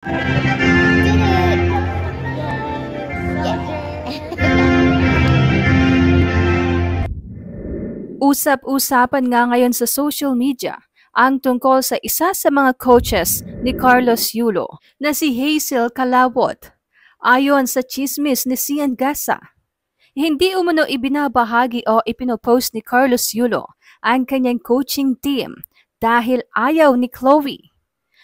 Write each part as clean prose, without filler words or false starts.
Usap-usapan nga ngayon sa social media ang tungkol sa isa sa mga coaches ni Carlos Yulo na si Hazel Calawot. Ayon sa chismis ni Sian Gasa, hindi umano ibinabahagi o ipinopost ni Carlos Yulo ang kanyang coaching team dahil ayaw ni Chloe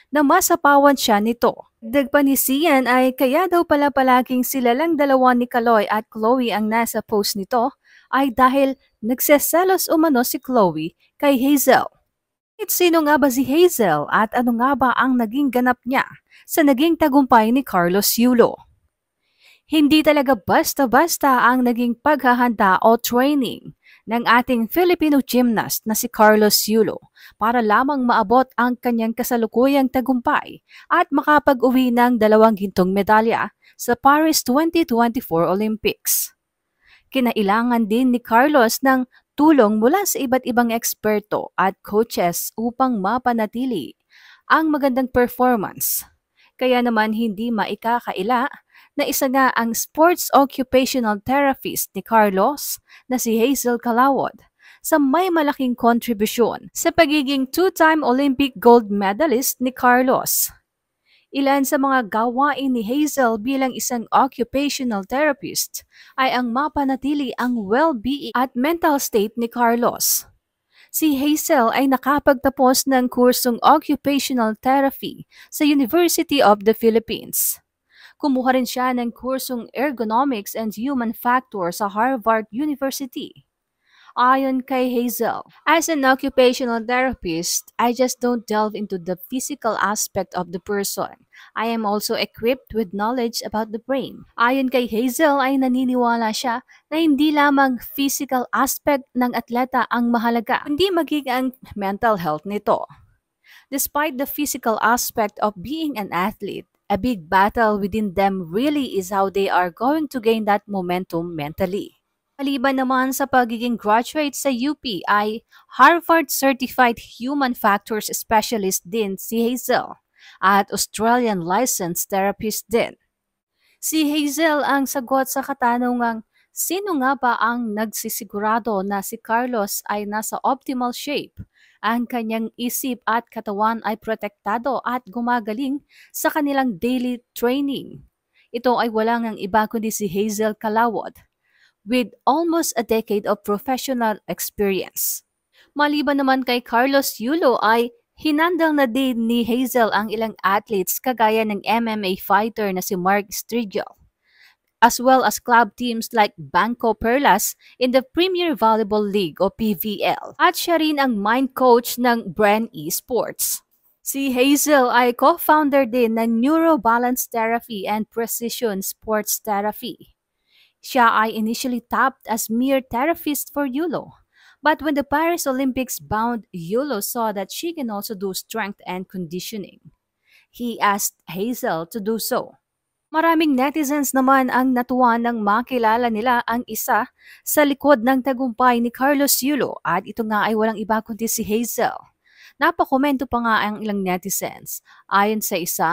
na masapawan siya nito. Dagdag pa ni Sian ay kaya daw pala palaging sila lang dalawa ni Kaloy at Chloe ang nasa post nito ay dahil nagseselos umano si Chloe kay Hazel. At sino nga ba si Hazel at ano nga ba ang naging ganap niya sa naging tagumpay ni Carlos Yulo? Hindi talaga basta-basta ang naging paghahanda o training ng ating Filipino gymnast na si Carlos Yulo para lamang maabot ang kanyang kasalukuyang tagumpay at makapag-uwi ng 2 gintong medalya sa Paris 2024 Olympics. Kinailangan din ni Carlos ng tulong mula sa iba't ibang eksperto at coaches upang mapanatili ang magandang performance. Kaya naman hindi maikakaila na isa nga ang sports occupational therapist ni Carlos na si Hazel Calawot sa may malaking kontribusyon sa pagiging 2-time Olympic gold medalist ni Carlos. Ilan sa mga gawain ni Hazel bilang isang occupational therapist ay ang mapanatili ang well-being at mental state ni Carlos. Si Hazel ay nakapagtapos ng kursong occupational therapy sa University of the Philippines. Kumuha rin siya ng kursong ergonomics and human factor sa Harvard University. Ayon kay Hazel, as an occupational therapist, I just don't delve into the physical aspect of the person. I am also equipped with knowledge about the brain. Ayon kay Hazel ay naniniwala siya na hindi lamang physical aspect ng atleta ang mahalaga, kundi maging ang mental health nito. Despite the physical aspect of being an athlete, a big battle within them really is how they are going to gain that momentum mentally. Maliban naman sa pagiging graduate sa UP ay Harvard Certified Human Factors Specialist din si Hazel at Australian Licensed Therapist din. Si Hazel ang sagot sa katanungang sino nga ba ang nagsisigurado na si Carlos ay nasa optimal shape, ang kanyang isip at katawan ay protektado at gumagaling sa kanilang daily training. Ito ay wala ngang iba kundi si Hazel Calawot, with almost a decade of professional experience. Maliban naman kay Carlos Yulo ay hinandal na din ni Hazel ang ilang athletes kagaya ng MMA fighter na si Mark Striegel, as well as club teams like Banco Perlas in the Premier Volleyball League o PVL. At siya rin ang mind coach ng Bren Esports. Si Hazel ay co-founder din ng Neurobalance Therapy and Precision Sports Therapy. Siya ay initially tapped as mere therapist for Yulo. But when the Paris Olympics bound, Yulo saw that she can also do strength and conditioning. He asked Hazel to do so. Maraming netizens naman ang natuwa nang makilala nila ang isa sa likod ng tagumpay ni Carlos Yulo at ito nga ay walang iba kundi si Hazel. Napakomento pa nga ang ilang netizens. Ayon sa isa,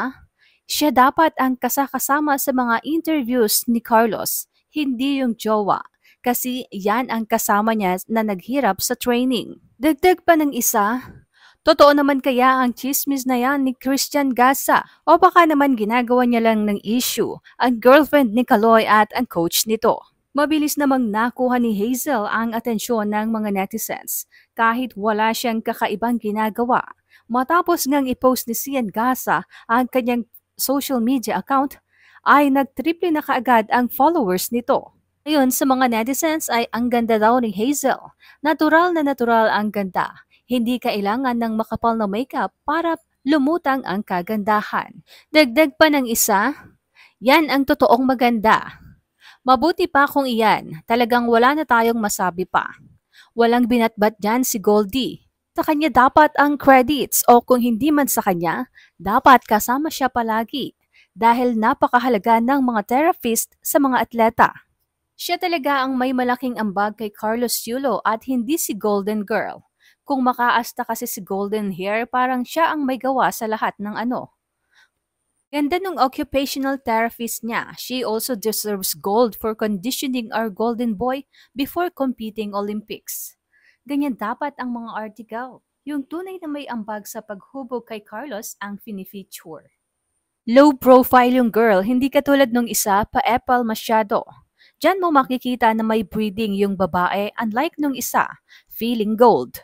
siya dapat ang kasama sa mga interviews ni Carlos, hindi yung jowa, kasi yan ang kasama niya na naghirap sa training. Dagdag pa ng isa, totoo naman kaya ang chismis na yan ni Christian Gasa o baka naman ginagawa niya lang ng issue ang girlfriend ni Kaloy at ang coach nito. Mabilis namang nakuha ni Hazel ang atensyon ng mga netizens kahit wala siyang kakaibang ginagawa. Matapos ngang i-post ni Sian Gasa ang kanyang social media account, ay nagtriple na kaagad ang followers nito. Ngayon sa mga netizens ay ang ganda daw ni Hazel. Natural na natural ang ganda. Hindi kailangan ng makapal na makeup para lumutang ang kagandahan. Dagdag pa ng isa, yan ang totoong maganda. Mabuti pa kung iyan, talagang wala na tayong masabi pa. Walang binatbat dyan si Goldie. Sa kanya dapat ang credits o kung hindi man sa kanya, dapat kasama siya palagi. Dahil napakahalaga ng mga therapist sa mga atleta. Siya talaga ang may malaking ambag kay Carlos Yulo at hindi si Golden Girl. Kung makaasta kasi si Golden Hair, parang siya ang may gawa sa lahat ng ano. Ganda nung occupational therapist niya. She also deserves gold for conditioning our golden boy before competing Olympics. Ganyan dapat ang mga article. Yung tunay na may ambag sa paghubog kay Carlos ang finifeature. Low profile yung girl, hindi katulad nung isa pa-epal masyado. Diyan mo makikita na may breeding yung babae unlike nung isa, feeling gold.